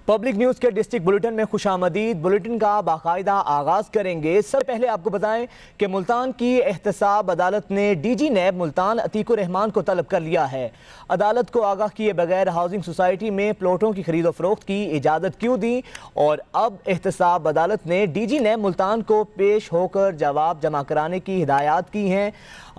Public news کے district bulletin میں خوش آمدید۔ بلیٹن کا باقاعدہ آغاز کریں گے۔ سب سے پہلے آپ کو بتائیں کہ ملتان کی احتساب عدالت نے D G NAB Multan Atiq ur Rehman کو طلب کر لیا ہے۔ عدالت کو آگاہ کیے بغیر ہاؤسنگ سوسائٹی میں پلاٹوں کی خرید و فروخت کی اجازت کیوں دی، اور اب احتساب عدالت نے ڈی جی نیب ملتان کو پیش ہو کر جواب جمع کرانے کی ہدایات کی ہیں۔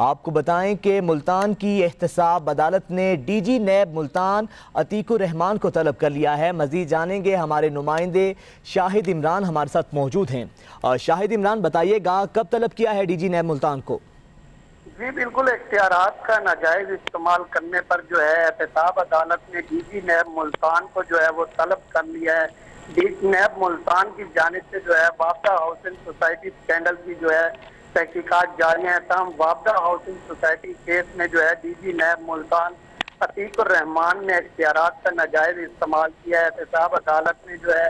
آپ کو بتائیں کہ ملتان کی احتساب عدالت نے D G NAB Multan Atiq ur Rehman کو طلب کر لیا ہے۔ مزید جانیں گے ہمارے نمائندے شاہد عمران ہمارے ساتھ موجود ہیں۔ شاہد عمران، بتائیے گا کب طلب کیا ہے ڈی جی نیب ملتان کو؟ جی بالکل، اختیارات کا ناجائز استعمال کرنے پر جو ہے احتساب عدالت نے ڈی جی نیب ملتان کو جو ہے وہ طلب کر لیا ہے۔ ڈی جی نیب ملتان کی جانب سے جو ہے وابدہ ہاؤسنگ سوسائٹی اسکینڈل کی جو ہے تحقیقات جاری ہیں، تاہم وابدہ ہاؤسنگ سوسائٹی کیس میں جو ہے D G NAB Multan Atiq ur Rehman نے اختیارات کا ناجائز استعمال کیا ہے۔ احتساب عدالت نے جو ہے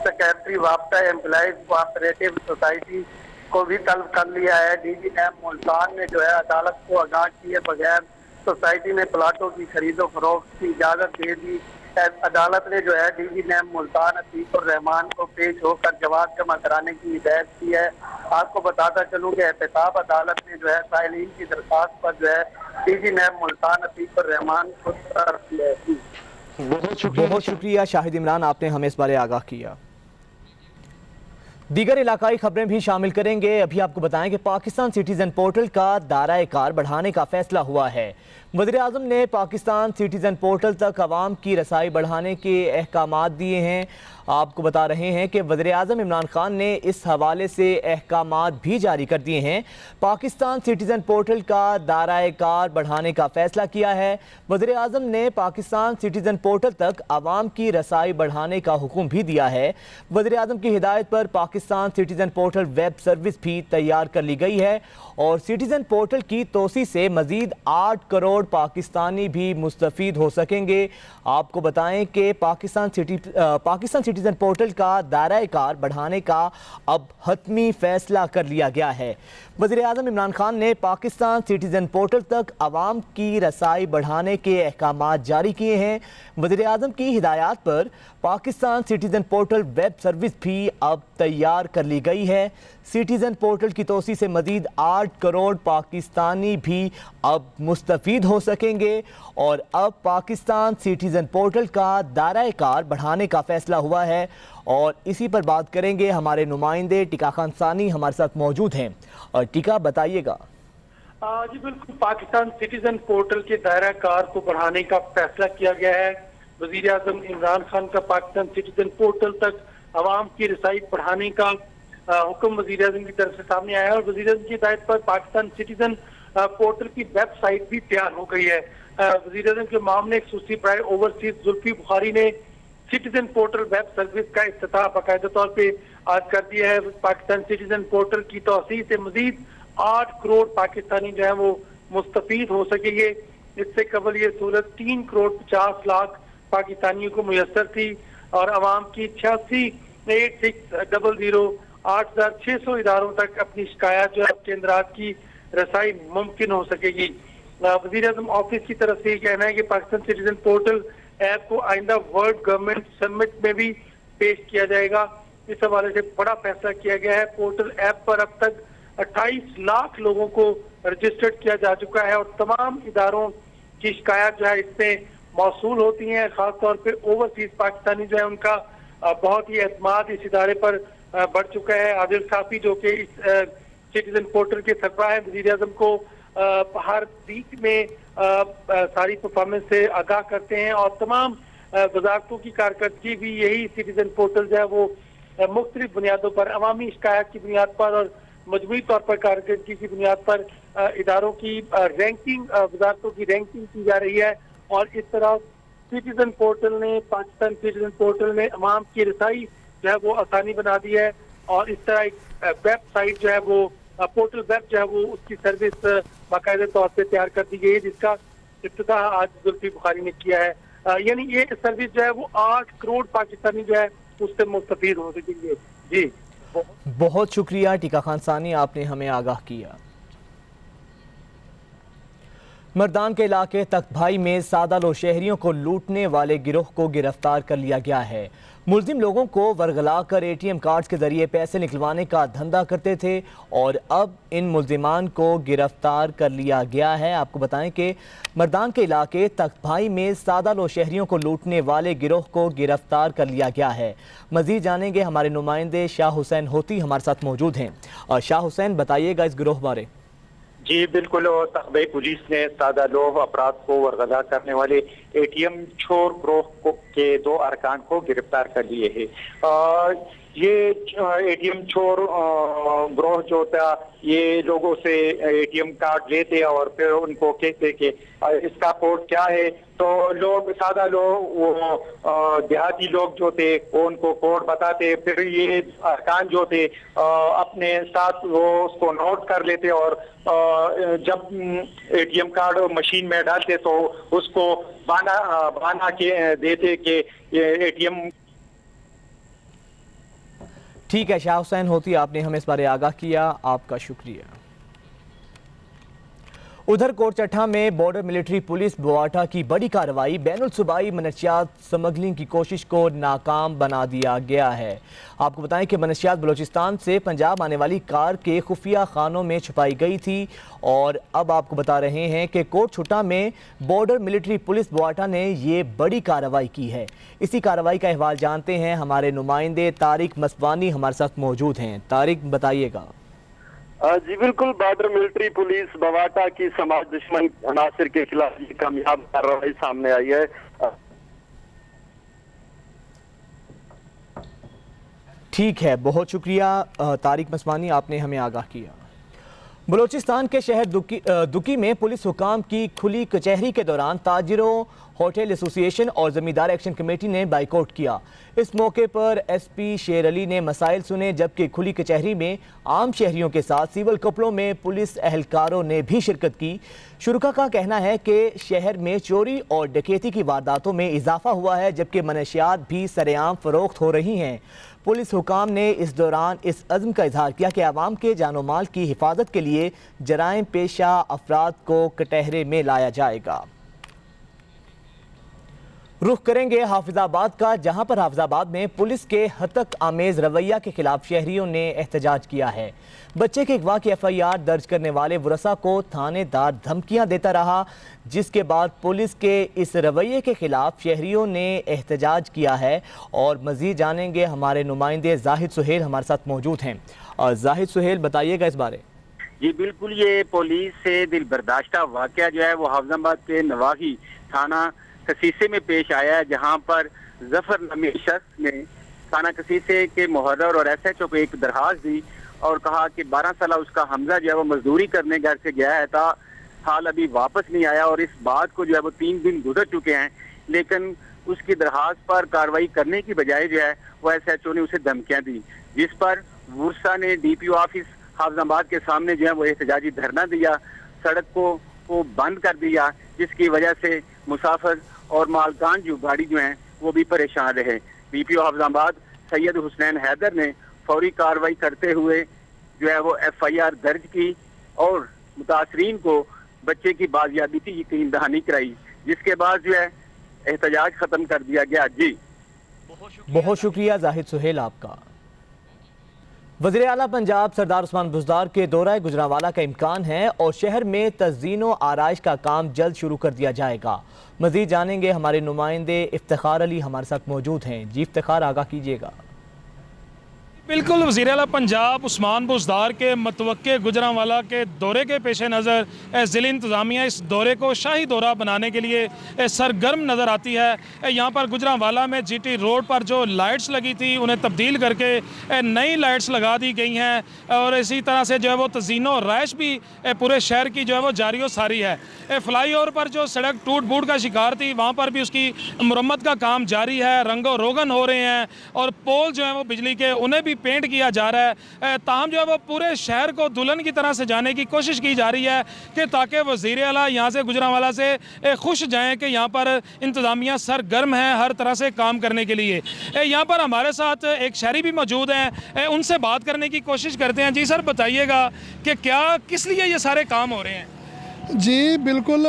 سیکریٹری وابدہ امپلائیز کوآپریٹو سوسائٹی کو بھی طلب کر لیا ہے۔ ڈی جی نیب ملتان نے جو ہے عدالت کو آگاہ کیے بغیر سوسائٹی میں پلاٹوں کی خرید و فروخت کی اجازت دے دی۔ عدالت نے جو ہے D G NAB Multan Atiq ur Rehman کو پیش ہو کر جواب جمع کرانے کی ہدایت کی ہے۔ آپ کو بتاتا چلوں کہ احتساب عدالت نے جو ہے سائلین کی درخواست پر جو ہے D G NAB Multan Atiq ur Rehman کو طرف کیا ہے۔ بہت شکریہ شاہد عمران، آپ نے ہمیں اس بارے آگاہ کیا۔ دیگر علاقائی خبریں بھی شامل کریں گے۔ ابھی آپ کو بتائیں کہ پاکستان سٹیزن پورٹل کا دائرہ کار بڑھانے کا فیصلہ ہوا ہے۔ وزیر اعظم نے پاکستان سٹیزن پورٹل تک عوام کی رسائی بڑھانے کے احکامات دیے ہیں۔ آپ کو بتا رہے ہیں کہ وزیر اعظم عمران خان نے اس حوالے سے احکامات بھی جاری کر دیے ہیں۔ پاکستان سٹیزن پورٹل کا دائرہ کار بڑھانے کا فیصلہ کیا ہے۔ وزیر اعظم نے پاکستان سٹیزن پورٹل تک عوام کی رسائی بڑھانے کا حکم بھی دیا ہے۔ وزیر اعظم کی ہدایت پر Pakistan citizen portal web service بھی تیار کر لی گئی ہے، اور سٹیزن پورٹل کی توسیع سے مزید 8 کروڑ پاکستانی بھی مستفید ہو سکیں گے۔ آپ کو بتائیں کہ پاکستان سٹیزن پورٹل کا دائرہ کار بڑھانے کا اب حتمی فیصلہ کر لیا گیا ہے۔ وزیر اعظم عمران خان نے پاکستان سٹیزن پورٹل تک عوام کی رسائی بڑھانے کے احکامات جاری کیے ہیں۔ وزیر اعظم کی ہدایات پر Pakistan citizen portal web service بھی اب تیار کر لی گئی ہے۔ سٹیزن پورٹل کی توسیع سے مزید 8 کروڑ پاکستانی بھی اب مستفید ہو سکیں گے، اور اب پاکستان سٹیزن پورٹل کا دائرہ کار بڑھانے کا فیصلہ ہوا ہے، اور اسی پر بات کریں گے ہمارے نمائندے ٹیکا خان ثانی ہمارے ساتھ موجود ہیں۔ اور ٹیکا، بتائیے گا۔ جی بالکل، پاکستان سٹیزن پورٹل کے دائرہ کار کو بڑھانے کا فیصلہ کیا گیا ہے۔ وزیر اعظم عمران خان کا پاکستان سٹیزن پورٹل تک عوام کی رسائی بڑھانے کا حکم وزیر اعظم کی طرف سے سامنے آیا ہے، اور وزیر اعظم کی ہدایت پر پاکستان سٹیزن پورٹل کی ویب سائٹ بھی تیار ہو گئی ہے۔ وزیر اعظم کے معاملے خصوصی برائے اوورسیز زلفی بخاری نے سٹیزن پورٹل ویب سروس کا افتتاح باقاعدہ طور پہ آج کر دیا ہے۔ پاکستان سٹیزن پورٹل کی توسیع سے مزید 8 کروڑ پاکستانی جو ہے وہ مستفید ہو سکیں گے۔ اس سے قبل یہ سہولت 3 کروڑ 50 لاکھ پاکستانیوں کو میسر تھی، اور عوام کی 86,8600 اداروں تک اپنی شکایات جو ہے کیندرات کی رسائی ممکن ہو سکے گی۔ وزیر اعظم آفس کی طرف سے یہ کہنا ہے کہ پاکستان سٹیزن پورٹل ایپ کو آئندہ ورلڈ گورنمنٹ سمٹ میں بھی پیش کیا جائے گا۔ اس حوالے سے بڑا فیصلہ کیا گیا ہے۔ پورٹل ایپ پر اب تک 28 لاکھ لوگوں کو رجسٹرڈ کیا جا چکا ہے، اور تمام اداروں کی شکایات جو ہے اس سے موصول ہوتی ہیں۔ خاص طور پہ اوورسیز پاکستانی جو ہے ان کا بہت ہی اعتماد اس ادارے پر بڑھ چکا ہے۔ عادل صافی جو کہ اس سٹیزن پورٹل کے سربراہ ہیں، وزیر اعظم کو ہر ویک میں ساری پرفارمنس سے آگاہ کرتے ہیں، اور تمام وزارتوں کی کارکردگی بھی یہی سٹیزن پورٹل جو ہے وہ مختلف بنیادوں پر، عوامی شکایات کی بنیاد پر اور مجموعی طور پر کارکردگی کی بنیاد پر اداروں کی رینکنگ، وزارتوں کی رینکنگ کی جا رہی ہے۔ اور اس طرح سٹیزن پورٹل نے، پاکستان سٹیزن پورٹل نے عوام کی رسائی جو ہے وہ آسانی بنا دی ہے، اور اس طرح ایک ویب سائٹ جو ہے وہ پورٹل ویب جو ہے وہ اس کی سروس باقاعدہ طور پہ تیار کر دی گئی ہے، جس کا افتتاح آج زلفی بخاری نے کیا ہے۔ یعنی یہ سروس جو ہے وہ 8 کروڑ پاکستانی جو ہے اس سے مستفید ہو سکیں گے۔ جی بہت شکریہ ٹیکا خان ثانی، آپ نے ہمیں آگاہ کیا۔ मर्दान के इलाके तख्त भाई में सादा लो शहरियों को लूटने वाले गिरोह को गिरफ्तार कर लिया गया है। मुलजिम लोगों को वर्गला कर एटीएम कार्ड्स के जरिए पैसे निकलवाने का धंधा करते थे और अब इन मुलजिमान को गिरफ्तार कर लिया गया है। आपको बताएं कि मर्दान के इलाके तख्त भाई में सादा लो शहरियों को लूटने वाले गिरोह को गिरफ्तार कर लिया गया है। मजीद जानेंगे, हमारे नुमाइंदे शाह हुसैन होती हमारे साथ मौजूद हैं। और शाह हुसैन, बताइएगा इस गिरोह बारे। जी बिल्कुल, तख्त पुलिस ने सादा लोह अपराध को वरगला करने वाले एटीएम चोर ग्रोह के 2 अरकान को गिरफ्तार कर लिए है। ये एटीएम चोर ग्रोह जो था, ये लोगों से एटीएम कार्ड लेते और फिर उनको कहते कि इसका कोड क्या है, तो लोग सादा लोग वो देहाती लोग जो थे वो उनको कोड बताते, फिर ये अरकान जो थे अपने साथ वो उसको नोट कर लेते और जब एटीएम कार्ड मशीन में डालते तो उसको बना के देते कि ये एटीएम। ठीक है शाह हुसैन होती, आपने हमें इस बारे आगाह किया, आपका शुक्रिया। उधर कोटचट्ठा में बॉर्डर मिलिट्री पुलिस बवाटा की बड़ी कार्रवाई, बैनुल सूबाई मनशियात स्मगलिंग की कोशिश को नाकाम बना दिया गया है। आपको बताएं कि मनशियात बलूचिस्तान से पंजाब आने वाली कार के खुफिया खानों में छुपाई गई थी और अब आपको बता रहे हैं कि कोटचट्ठा में बॉर्डर मिलिट्री पुलिस बवाटा ने ये बड़ी कार्रवाई की है। इसी कार्रवाई का अहवाल जानते हैं, हमारे नुमाइंदे तारिक मस्वानी हमारे साथ मौजूद हैं। तारिक, बताइएगा। जी बिल्कुल, बॉर्डर मिलिट्री पुलिस बवाटा की समाज दुश्मन अनासर के खिलाफ ये कामयाब कार्रवाई सामने आई है। ठीक है, बहुत शुक्रिया तारिक मस्वानी, आपने हमें आगाह किया। बलूचिस्तान के शहर दुकी में पुलिस हुकाम की खुली कचहरी के दौरान ताजिरों, होटल एसोसिएशन और जमींदार एक्शन कमेटी ने बाइकआउट किया। इस मौके पर एसपी शेर अली ने मसाइल सुने, जबकि खुली कचहरी में आम शहरियों के साथ सिविल कपड़ों में पुलिस एहलकारों ने भी शिरकत की। शुरका का कहना है कि शहर में चोरी और डकैती की वारदातों में इजाफा हुआ है, जबकि मनशियात भी सरेआम फरोख्त हो रही हैं। पुलिस हुकाम ने इस दौरान इस अज़्म का इजहार किया कि आवाम के जानो माल की हिफाजत के लिए जराइम पेशा अफराद को कटहरे में लाया जाएगा। रुख करेंगे हाफिजाबाद का, जहां पर हाफिजाबाद में पुलिस के हतक आमेज रवैया के खिलाफ शहरियों ने एहतजाज किया है। बच्चे के अगवा की FIR दर्ज करने वाले वरसा को थानेदार धमकियां देता रहा, जिसके बाद पुलिस के इस रवैये के खिलाफ शहरियों ने एहतजाज किया है। और मजीद जानेंगे, हमारे नुमाइंदे जाहिद सुहेल हमारे साथ मौजूद हैं। और जाहिद सुहेल, बताइएगा इस बारे। जी बिल्कुल, ये पुलिस से दिल बर्दाश्ता वाक़या जो है वो हाफिजाबाद के नवाही थाना कसीसे में पेश आया है, जहां पर जफर नामी शख्स ने थाना कसीसे के मुहर्रर और SHO को एक दरखास्त दी और कहा कि 12 साल उसका हमजा जो है वो मजदूरी करने घर से गया है था, हाल अभी वापस नहीं आया और इस बात को जो है वो 3 दिन गुजर चुके हैं, लेकिन उसकी दरखास्त पर कार्रवाई करने की बजाय जो है वो SHO ने उसे धमकियां दी, जिस पर वुरसा ने DPO ऑफिस हाफिजाबाद के सामने जो है वो एहतजाजी धरना दिया, सड़क को बंद कर दिया, जिसकी वजह से मुसाफिर और मालकान जो गाड़ी जो हैं वो भी परेशान रहे। DPO हाफिजाबाद सैयद हुसैन हैदर ने फौरी कार्रवाई करते हुए जो है वो FIR दर्ज की और मुतासरीन को बच्चे की बाजियाबी की यकीन दहानी कराई, जिसके बाद जो है एहतजाज खत्म कर दिया गया। जी बहुत शुक्रिया जाहिद सुहेल आपका। वज़ीर आला पंजाब सरदार उस्मान बुज़दार के दौरा गुजरांवाला का इम्कान है और शहर में तज़ीन व आराइश का काम जल्द शुरू कर दिया जाएगा। मज़ीद जानेंगे, हमारे नुमाइंदे इफ्तिखार अली हमारे साथ मौजूद हैं। जी इफ्तिखार, आगाह कीजिएगा। बिल्कुल, वज़ीर आला पंजाब उस्मान बुज़दार के मतवक्के गुजरांवाला के दौरे के पेश नज़र ज़िला इंतज़ामिया इस दौरे को शाही दौरा बनाने के लिए सरगर्म नज़र आती है। यहाँ पर गुजरांवाला में GT रोड पर जो लाइट्स लगी थी उन्हें तब्दील करके नई लाइट्स लगा दी गई हैं और इसी तरह से जो है वो तज़ीनो राइश भी पूरे शहर की जो है वो जारी व सारी है। फ्लाई ओवर पर जो सड़क टूट फूट का शिकार थी वहाँ पर भी उसकी मुरम्मत का काम जारी है, रंगो रोगन हो रहे हैं और पोल जो है वो बिजली के उन्हें भी पेंट किया जा रहा है। ताहम जो है वो पूरे शहर को दुल्हन की तरह सजाने की कोशिश की जा रही है कि ताकि वज़ीर आला यहाँ से गुजरांवाला से खुश जाएं कि यहाँ पर इंतज़ामिया सरगर्म है हर तरह से काम करने के लिए। यहाँ पर हमारे साथ एक शहरी भी मौजूद हैं, उनसे बात करने की कोशिश करते हैं। जी सर, बताइएगा कि क्या किस लिए ये सारे काम हो रहे हैं? जी बिल्कुल,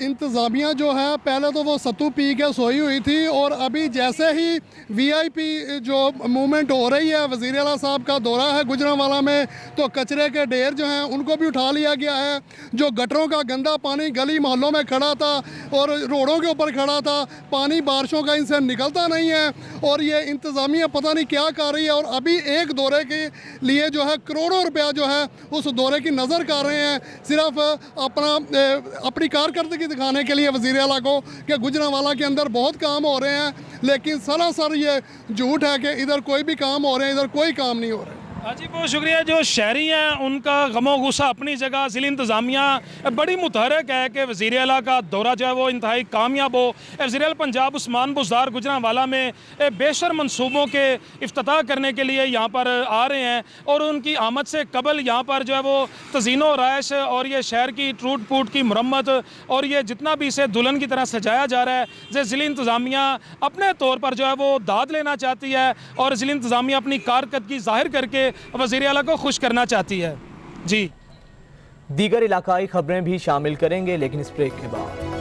इंतज़ामिया जो है पहले तो वो सत्तू पी के सोई हुई थी, और अभी जैसे ही वीआईपी जो मूवमेंट हो रही है, वज़ीर आला साहब का दौरा है गुजरांवाला में, तो कचरे के ढेर जो हैं उनको भी उठा लिया गया है। जो गटरों का गंदा पानी गली मोहल्लों में खड़ा था और रोडों के ऊपर खड़ा था, पानी बारिशों का इनसे निकलता नहीं है, और ये इंतज़ामिया पता नहीं क्या कर रही है। और अभी एक दौरे के लिए जो है करोड़ों रुपया जो है उस दौरे की नज़र कर रहे हैं, सिर्फ अपनी कारकर्दगी दिखाने के लिए वज़ीर आला को कि गुजरांवाला के अंदर बहुत काम हो रहे हैं, लेकिन सरासर ये झूठ है कि इधर कोई भी काम हो रहे हैं, इधर कोई काम नहीं हो रहा है। जी बहुत शुक्रिया। जो शहरी हैं उनका गमो गुस्सा अपनी जगह, ज़िला इंतज़ामिया बड़ी मुतहरक है कि वज़ीर आला का दौरा जो है वो इंतहाई कामयाब हो। वज़ीर आला पंजाब उस्मान बुज़दार गुजरांवाला में बेशर मनसूबों के इफ्तिताह करने के लिए यहाँ पर आ रहे हैं, और उनकी आमद से कबल यहाँ पर जो है वो तज़ीनो राइश और ये शहर की टूट फूट की मरम्मत और ये जितना भी इसे दुल्हन की तरह सजाया जा रहा है, ज़िला इंतज़ामिया अपने तौर पर जो है वो दाद लेना चाहती है, और ज़िला इंतज़ामिया अपनी कारकर्दगी ज़ाहिर करके वज़ीर आला को खुश करना चाहती है। जी दीगर इलाकाई खबरें भी शामिल करेंगे, लेकिन इस ब्रेक के बाद।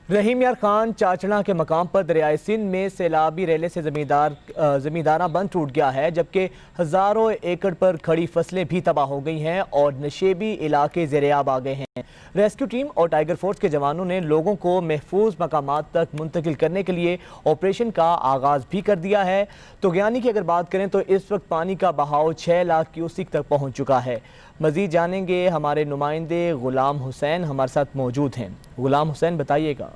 रहीम यार खान चाचड़ा के मकाम पर दरियाए सिंध में सैलाबी रेले से ज़मींदारा बंद टूट गया है, जबकि हज़ारों एकड़ पर खड़ी फसलें भी तबाह हो गई हैं और नशेबी इलाके ज़ेर-ए-आब आ गए हैं। रेस्क्यू टीम और टाइगर फोर्स के जवानों ने लोगों को महफूज मकामात तक मुंतकिल करने के लिए ऑपरेशन का आगाज़ भी कर दिया है। तोगयानी की अगर बात करें तो इस वक्त पानी का बहाव 6 लाख क्यूसिक तक पहुँच चुका है। मज़ीद जानेंगे, हमारे नुमाइंदे गुलाम हुसैन हमारे साथ मौजूद हैं। गुलाम हुसैन बताइएगा।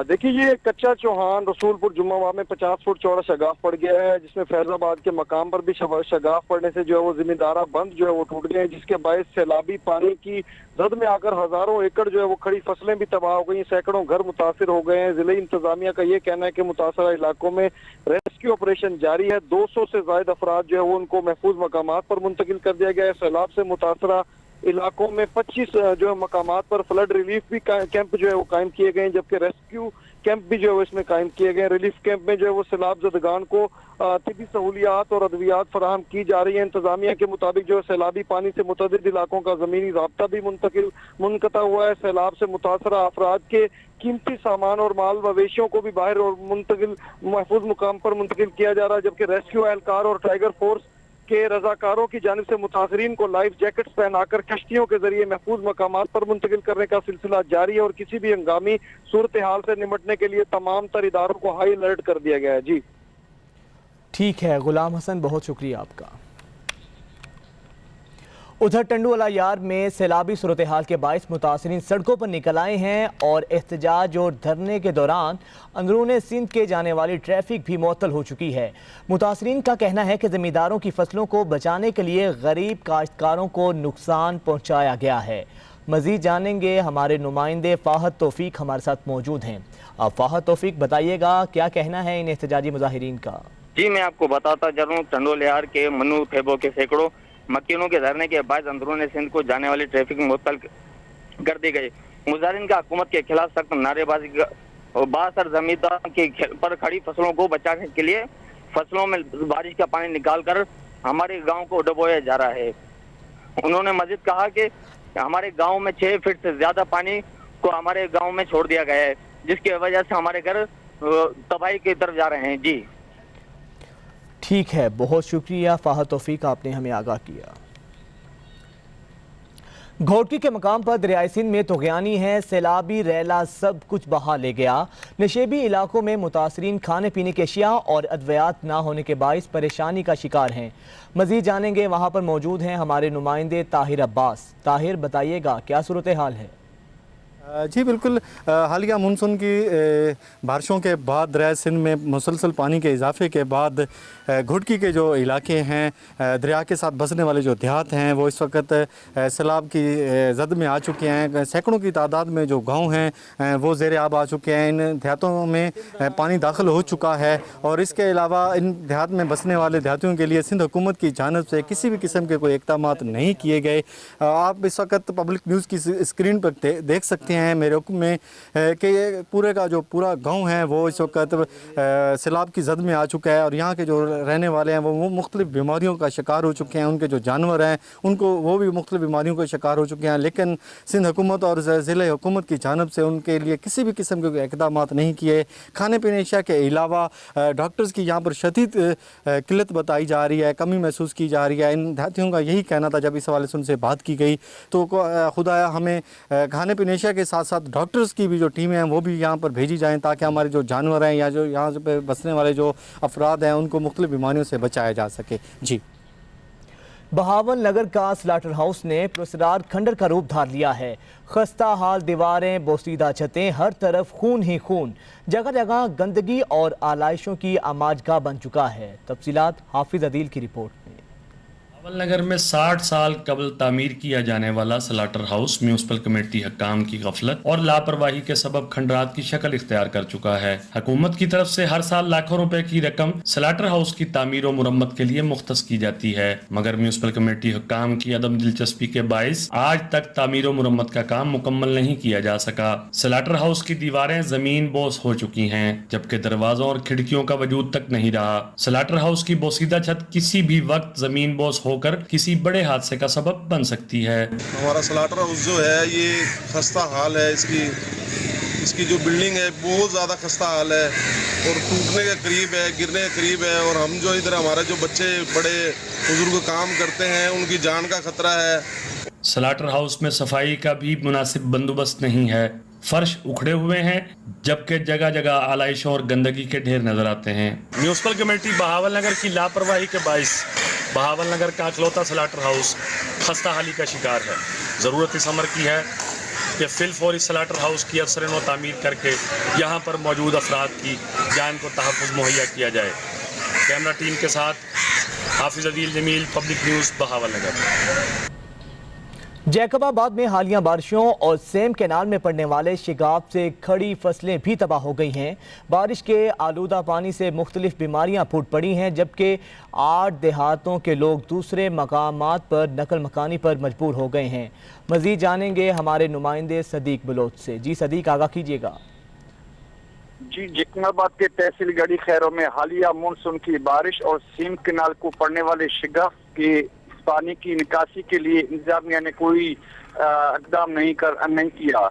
देखिए, ये कच्चा चौहान रसूलपुर जुम्मा में 50 फुट चौड़ा शगाफ पड़ गया है, जिसमें फैजाबाद के मकाम पर भी शगाफ पड़ने से जो है वो ज़मींदारा बंद जो है वो टूट गए हैं, जिसके बायस सैलाबी पानी की जद में आकर हजारों एकड़ जो है वो खड़ी फसलें भी तबाह हो गई, सैकड़ों घर मुतासिर हो गए हैं। जिले इंतजामिया का ये कहना है कि मुतासरा इलाकों में रेस्क्यू ऑपरेशन जारी है। 200 से ज्यादा अफराद जो है वो उनको महफूज मकामात पर मुंतकिल कर दिया गया है। सैलाब से मुतासरा इलाकों में 25 जो है मकामात पर फ्लड रिलीफ भी कैंप जो है वो कायम किए गए हैं, जबकि रेस्क्यू कैंप भी जो है वो इसमें कायम किए गए हैं। रिलीफ कैंप में जो है वो सैलाब ज़दगान को तिबी सहूलियात और अद्वियात फराहम की जा रही है। इंतजामिया के मुताबिक जो है सैलाबी पानी से मुतअद्दिद इलाकों का ज़मीनी राब्ता भी मुनक़ता हुआ है। सैलाब से मुतासरा अफराद के कीमती सामान और माल मवेशियों को भी बाहर और महफूज मुकाम पर मुंतकिल किया जा रहा है, जबकि रेस्क्यू एहलकार और टाइगर फोर्स के रजाकारों की जानिब से मुतासरीन को लाइफ जैकेट्स पहनाकर कश्तियों के जरिए महफूज मकामात पर मुंतकिल करने का सिलसिला जारी है, और किसी भी हंगामी सूरत हाल से निपटने के लिए तमाम तर इदारों को हाई अलर्ट कर दिया गया है। जी ठीक है गुलाम हसन, बहुत शुक्रिया आपका। उधर टंडुवाला यार में सैलाबी सूरत हाल के बाइस मुतासरीन सड़कों पर निकल आए हैं और एहतजाज और धरने के दौरान अंदरूने सिंध के जाने वाली ट्रैफिक भी मुअत्तल हो चुकी है। मुतासरीन का कहना है कि ज़मींदारों की फसलों को बचाने के लिए गरीब काश्तकारों को नुकसान पहुँचाया गया है। मज़ीद जानेंगे, हमारे नुमाइंदे फ़ाहद तौफीक हमारे साथ मौजूद हैं। अब फ़ाहद तौफीक बताइएगा, क्या कहना है इन एहतजाजी मुजाहिरीन का? जी मैं आपको बताता चलूँ, टंडोला यार के मनु थेबो के सैकड़ों मकीनों के धरने के बाद अंदरूनी सिंध को जाने वाली ट्रैफिक मुअत्तल कर दी गई। मुजाहिरीन का हुकूमत के खिलाफ सख्त नारेबाजी और बासर जमींदारों के पर खड़ी फसलों को बचाने के लिए फसलों में बारिश का पानी निकालकर हमारे गांव को डुबोया जा रहा है। उन्होंने मजीद कहा कि हमारे गांव में 6 फीट से ज्यादा पानी को हमारे गांव में छोड़ दिया गया है, जिसकी वजह से हमारे घर तबाही की तरफ जा रहे हैं। जी ठीक है, बहुत शुक्रिया फ़ाहद तौफीक, आपने हमें आगाह किया। घोटकी के मकाम पर दरियाए सिंध में तोगयानी है, सैलाबी रेला सब कुछ बहा ले गया। नशेबी इलाकों में मुतासरीन खाने पीने की अशिया और अद्वियात ना होने के बाइस परेशानी का शिकार हैं। मज़ीद जानेंगे, वहाँ पर मौजूद हैं हमारे नुमाइंदे ताहिर अब्बास। ताहिर बताइएगा, क्या सूरत हाल है? जी बिल्कुल, हालिया मानसून की बारिशों के बाद दरिया सिंध में मुसलसल पानी के इजाफे के बाद घुटकी के जो इलाके हैं, दरिया के साथ बसने वाले जो देहात हैं, वो इस वक्त सैलाब की जद में आ चुके हैं। सैकड़ों की तादाद में जो गांव हैं वो ज़ेर आब आ चुके हैं। इन देहातों में पानी दाखिल हो चुका है, और इसके अलावा इन देहात में बसने वाले देहातियों के लिए सिंध हुकूमत की जानिब से किसी भी किस्म के कोई इक़दामात नहीं किए गए। आप इस वक्त पब्लिक न्यूज़ की स्क्रीन पर देख सकते कहते हैं मेरे हुक्म में कि ये पूरे का जो पूरा गांव है वो इस वक्त सैलाब की जद में आ चुका है और यहाँ के जो रहने वाले हैं वो मुख्तलिफ बीमारियों का शिकार हो चुके हैं। उनके जो जानवर हैं उनको वो भी मुख्तलिफ बीमारियों का शिकार हो चुके हैं, लेकिन सिंध हुकूमत और ज़िला हुकूमत की जानब से उनके लिए किसी भी किस्म के इक़दाम नहीं किए। खाने पीने अशिया के अलावा डॉक्टर्स की यहाँ पर शदीद किल्लत बताई जा रही है, कमी महसूस की जा रही है। इन देहातियों का यही कहना था जब इस हवाले से उनसे बात की गई तो खुदाया हमें खाने पीने अशिया के साथ साथ डॉक्टर्स की भी जो टीमें हैं वो भी यहाँ पर भेजी जाएँ ताकि हमारे जो जानवर हैं या जो यहाँ पे बसने वाले जो अफराद हैं उनको मुख्तलिफ बीमारियों से बचाया जा सके। जी। बहावल नगर का स्लाटर हाउस ने पुरस्कार खंडर का रूप धार लिया है। खस्ता हाल दीवारें, बोसीदा छतें, हर तरफ खून ही खून, जगह जगह गंदगी और आलाइशों की आमाजगाह बन चुका है। तफसीलात हाफिज अदील की रिपोर्ट में। बहावल नगर में 60 साल कबल तामीर किया जाने वाला slaughter house municipal committee Hakam की गफलत और लापरवाही के सबब खंडरात की शक्ल इख्तियार कर चुका है। हुकूमत की तरफ से हर साल लाखों रुपए की रकम स्लाटर हाउस की तामीर और मुरम्मत के लिए मुख्तस की जाती है, मगर म्यूनिसिपल कमेटी हकाम की अदम दिलचस्पी के बाइस आज तक तामीर और मुरम्मत का काम मुकम्मल नहीं किया जा सका। स्लाटर हाउस की दीवारें जमीन बोस हो चुकी हैं, जबकि दरवाजों और खिड़कियों का वजूद तक नहीं रहा। स्लाटर हाउस की बोसीदा छत किसी भी वक्त जमीन बोस होकर किसी बड़े हादसे का सबब बन सकती है। हमारा स्लाटर हाउस जो है ये खस्ता हाल है, इसकी जो बिल्डिंग है बहुत ज़्यादा खस्ता हाल है और टूटने के करीब है, गिरने के करीब है। और हम जो इधर हमारे जो बच्चे बड़े बुजुर्ग काम करते हैं उनकी जान का खतरा है। स्लाटर हाउस में सफाई का भी मुनासिब बंदोबस्त नहीं है। फर्श उखड़े हुए हैं जबकि जगह जगह आलाइशों और गंदगी के ढेर नजर आते हैं। म्यूनिसिपल कमेटी बहावल नगर की लापरवाही के बाइस बहावल नगर का अकलौता स्लाटर हाउस खस्ता हाली का शिकार है। ज़रूरत इस अमर की है कि फिलफौरी स्लाटर हाउस की असरन व तामीर करके यहाँ पर मौजूद अफराद की जान को तहफ़्फ़ुज़ मुहैया किया जाए। कैमरा टीम के साथ हाफिज अदील जमील, पब्लिक न्यूज़, बहावल नगर। जैकबाबाद में हालिया बारिशों और सेम कैनाल में पड़ने वाले शिगाफ से खड़ी फसलें भी तबाह हो गई हैं। बारिश के आलूदा पानी से मुख्तलिफ बीमारियां फूट पड़ी हैं, जबकि 8 देहातों के लोग दूसरे मकामात पर नकल मकानी पर मजबूर हो गए हैं। मज़ीद जानेंगे हमारे नुमाइंदे सदीक बलोच से। जी सदीक, आगाह कीजिएगा। जी, जैकबाबाद के तहसील गढ़ी खैरों में हालिया मानसून की बारिश और सीम कैनाल को पड़ने वाले शिगाफ के पानी की निकासी के लिए इंतजामिया ने कोई इकदाम नहीं किया,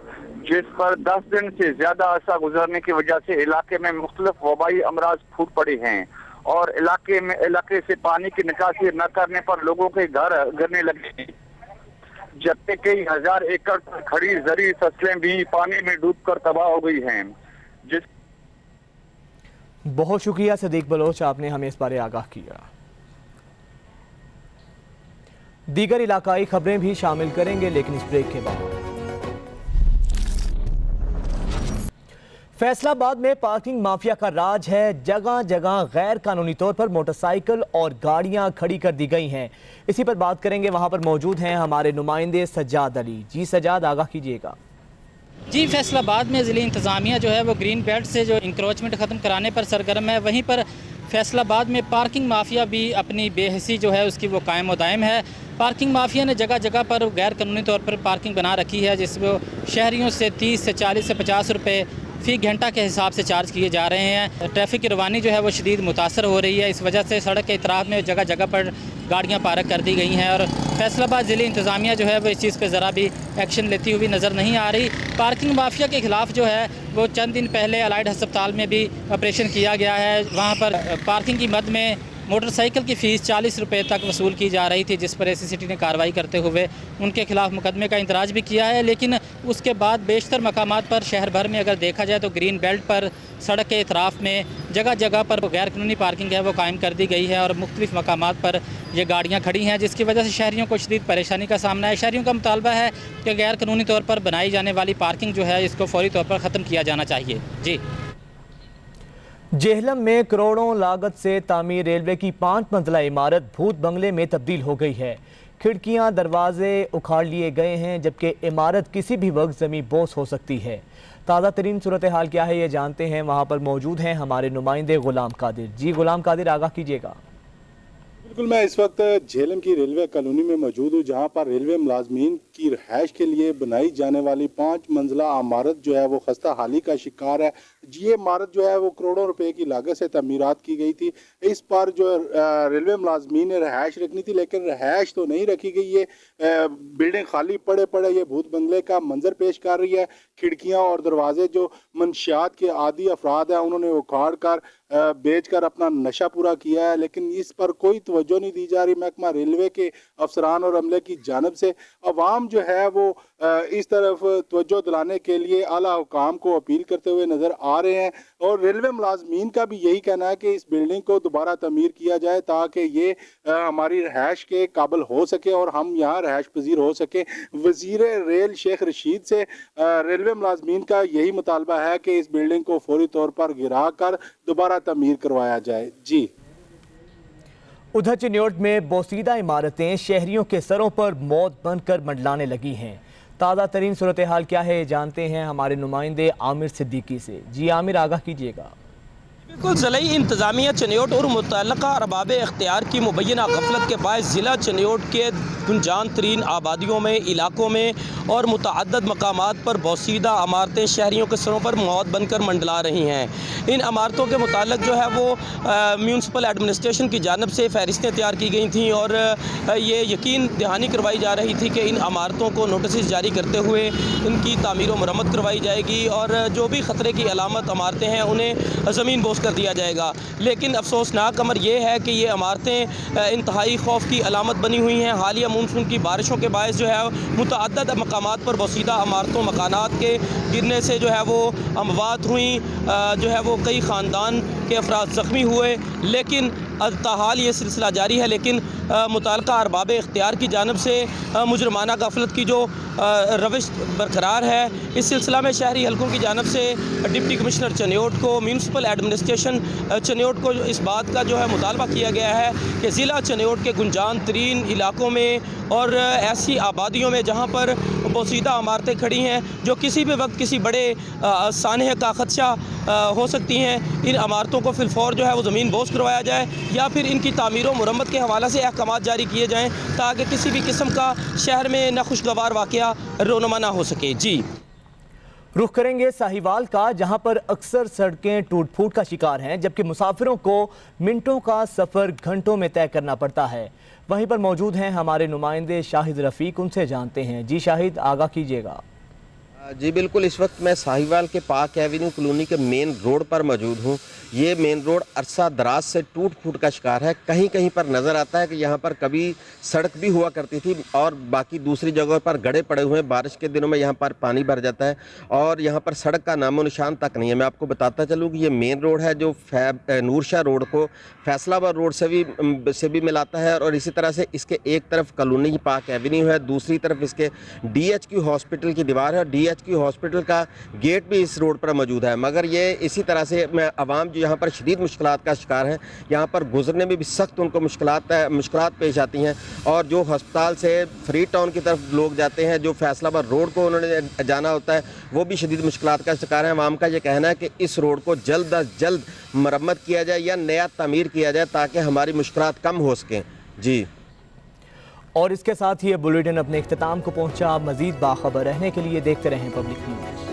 जिस पर 10 दिन से ज्यादा अरसा गुजरने की वजह से इलाके में मुख्तलिफ वबाई अमराज फूट पड़े हैं और इलाके से पानी की निकासी न करने पर लोगों के घर गिरने लगे हैं, जबकि कई हजार एकड़ पर खड़ी जरी फसलें भी पानी में डूबकर तबाह हो गई हैं। बहुत शुक्रिया सदीक बलोच, आपने हमें इस बारे आगाह किया। दीगर इलाकाई खबरें भी शामिल करेंगे, लेकिन इस ब्रेक के बाद। फैसलाबाद में पार्किंग माफिया का राज है। जगह जगह गैर कानूनी तौर पर मोटरसाइकिल और गाड़ियां खड़ी कर दी गई हैं। इसी पर बात करेंगे, वहां पर मौजूद हैं हमारे नुमाइंदे सज्जाद अली। जी सज्जाद, आगाह कीजिएगा। जी, फैसलाबाद में ज़िला इंतज़ामिया जो है वो ग्रीन बेल्ट से जो इंक्रोचमेंट ख़त्म कराने पर सरगर्म है, वहीं पर फैसलाबाद में पार्किंग माफिया भी अपनी बेहसी जो है उसकी वो कायम व दायम है। पार्किंग माफिया ने जगह जगह पर गैर कानूनी तौर पर पार्किंग बना रखी है, जिसमें शहरियों से 30 से 40 से 50 रुपये फ़ी घंटा के हिसाब से चार्ज किए जा रहे हैं। ट्रैफिक की रवानी जो है वो शदीद मुतासर हो रही है। इस वजह से सड़क के इतराफ़ में जगह जगह पर गाड़ियाँ पार्क कर दी गई हैं और फैसलाबाद ज़िले इंतज़ामिया जो है वो इस चीज़ पर ज़रा भी एक्शन लेती हुई नज़र नहीं आ रही। पार्किंग माफिया के ख़िलाफ़ जो है वो चंद दिन पहले अलाइड अस्पताल में भी ऑपरेशन किया गया है। वहाँ पर पार्किंग की मद में मोटरसाइकिल की फ़ीस 40 रुपये तक वसूल की जा रही थी, जिस पर ACCT ने कार्रवाई करते हुए उनके खिलाफ मुकदमे का इंतराज भी किया है। लेकिन उसके बाद बेशतर मकामात पर शहर भर में अगर देखा जाए तो ग्रीन बेल्ट पर सड़क के इतराफ़ में जगह जगह पर गैर कानूनी पार्किंग है वो कायम कर दी गई है और मुख्तलिफ मकामात पर ये गाड़ियाँ खड़ी हैं, जिसकी वजह से शहरियों को शदीद परेशानी का सामना है। शहरियों का मुतालबा है कि गैर कानूनी तौर पर बनाई जाने वाली पार्किंग जो है इसको फौरी तौर पर ख़त्म किया जाना चाहिए। जी। जेहलम में करोड़ों लागत से तामीर रेलवे की 5 मंजिला इमारत भूत बंगले में तब्दील हो गई है। खिड़कियां, दरवाजे उखाड़ लिए गए हैं, जबकि इमारत किसी भी वक्त ज़मीन बोस हो सकती है। ताज़ा तरीन सूरत हाल क्या है ये जानते हैं, वहाँ पर मौजूद हैं हमारे नुमाइंदे गुलाम कादिर। जी गुलाम कादिर, आगाह कीजिएगा। बिल्कुल, मैं इस वक्त झेलम की रेलवे कॉलोनी में मौजूद हूँ, जहाँ पर रेलवे मुलाजमीन की रिहाइश के लिए बनाई जाने वाली 5 मंजिला इमारत जो है वो खस्ता हाली का शिकार है। ये इमारत जो है वो करोड़ों रुपए की लागत से तमीरात की गई थी। इस पर जो रेलवे मुलाजमीन ने रिहाइश रखनी थी, लेकिन रिहाइश तो नहीं रखी गई। ये बिल्डिंग खाली पड़े पड़े ये भूत बंगले का मंजर पेश कर रही है। खिड़कियाँ और दरवाजे जो मंशियात के आदी अफराद हैं उन्होंने उखाड़ कर बेच कर अपना नशा पूरा किया है, लेकिन इस पर कोई तवज्जो नहीं दी जा रही। महकमा रेलवे के अफसरान और अमले की जानिब से अवाम जो है वो इस तरफ तवज्जो दिलाने के लिए आला हुकाम को अपील करते हुए नज़र आ रहे हैं। और रेलवे मुलाजमीन का भी यही कहना है कि इस बिल्डिंग को दोबारा तमीर किया जाए ताकि ये हमारी रहायश के काबिल हो सके और हम यहाँ रहायश पजीर हो सके। वज़ीर रेल शेख रशीद से रेलवे मुलाजमीन का यही मुतालबा है कि इस बिल्डिंग को फौरी तौर पर गिरा कर दोबारा तमीर करवाया जाए। जी। उधर चिन्योट में बोसीदा इमारतें शहरियों के सरों पर मौत बनकर मंडलाने लगी हैं। ताज़ा तरीन सूरत हाल क्या है जानते हैं हमारे नुमाइंदे आमिर सिद्दीकी से। जी आमिर, आगाह कीजिएगा। बिल्कुल, ज़िलाई इंतज़ामिया चिन्योट और मुतल्लका अरबाब इख्तियार की मुबैना गफलत के बायस ज़िला चिन्योट के गुंजान तरीन आबादियों में, इलाकों में और मुतअद्दिद मकामात पर बोसीदा इमारतें शहरियों के सरों पर मौत बनकर मंडला रही हैं। इन इमारतों के मुताल्लिक जो है वो म्यूनसिपल एडमिनिस्ट्रेशन की जानिब से फ़हरिस्तें तैयार की गई थीं और ये यकीन दहानी करवाई जा रही थी कि इन इमारतों को नोटिस जारी करते हुए इनकी तामीर व मरम्मत करवाई जाएगी और जो भी ख़तरे की अलामत इमारतें हैं उन्हें ज़मीन बोस कर दिया जाएगा। लेकिन अफसोसनाक अमर यह है कि ये इमारतें इंतहाई खौफ की अलामत बनी हुई हैं। हालिया मानसून की बारिशों के बायस जो है मुतअद्दिद मकामात पर बोसीदा इमारतों मकानात के गिरने से जो है वो अमवात हुई, जो है वो कई ख़ानदान के अफराद ज़ख्मी हुए। लेकिन ताहाल ये सिलसिला जारी है, लेकिन मुतल्लिका अरबाब इख्तियार की जानिब से मुजरमाना गफलत की जो रविश बरकरार है, इस सिलसिला में शहरी हलकों की जानिब से डिप्टी कमिश्नर चिन्योट को, म्यूनसिपल एडमिनिस्ट्रेशन चिन्योट को इस बात का जो है मुतालबा किया गया है कि ज़िला चिन्योट के गुंजान तरीन इलाकों में और ऐसी आबादियों में जहाँ पर बोसीदा इमारतें खड़ी हैं जो किसी भी वक्त किसी बड़े सानहे का खदशा हो सकती हैं, इन इमारतों को फिलफौर जो है वो ज़मीन बोस करवाया जाए या फिर इनकी तामीर व मुरम्मत के हवाले से अहकाम जारी किए जाएँ ताकि किसी भी किस्म का शहर में नाखुशगवार वाक़या रोनुमा ना हो सके। जी। रुख करेंगे साहिवाल का, जहां पर अक्सर सड़कें टूट फूट का शिकार हैं जबकि मुसाफिरों को मिनटों का सफ़र घंटों में तय करना पड़ता है। वहीं पर मौजूद हैं हमारे नुमाइंदे शाहिद रफ़ीक, उनसे जानते हैं। जी शाहिद, आगाह कीजिएगा। जी बिल्कुल, इस वक्त मैं साहिवाल के पार्क एवेन्यू कॉलोनी के मेन रोड पर मौजूद हूँ। ये मेन रोड अरसा दराज से टूट फूट का शिकार है। कहीं कहीं पर नज़र आता है कि यहाँ पर कभी सड़क भी हुआ करती थी और बाकी दूसरी जगहों पर गड्ढे पड़े हुए हैं। बारिश के दिनों में यहाँ पर पानी भर जाता है और यहाँ पर सड़क का नामो निशान तक नहीं है। मैं आपको बताता चलूँ कि ये मेन रोड है जो नूरशाह रोड को फैसलाबाद रोड से भी मिलाता है और इसी तरह से इसके एक तरफ कॉलोनी की पार्क एवेन्यू है, दूसरी तरफ इसके DHQ हॉस्पिटल की दीवार है। DHQ हॉस्पिटल का गेट भी इस रोड पर मौजूद है, मगर ये इसी तरह से आवाम जो यहाँ पर शदीद मुश्किलात का शिकार है, यहाँ पर गुजरने में भी सख्त उनको मुश्किलात पेश आती हैं। और जो हस्पताल से फ्री टाउन की तरफ लोग जाते हैं, जो फैसलाबाद रोड को उन्होंने जाना होता है, वो भी शदीद मुश्किलात का शिकार है। आवाम का ये कहना है कि इस रोड को जल्द अज जल्द मरम्मत किया जाए या नया तामीर किया जाए ताकि हमारी मुश्किलात कम हो सकें। जी। और इसके साथ ही ये बुलेटिन अपने इख्तिताम को पहुंचा। मज़ीद बाखबर रहने के लिए देखते रहें पब्लिक न्यूज़।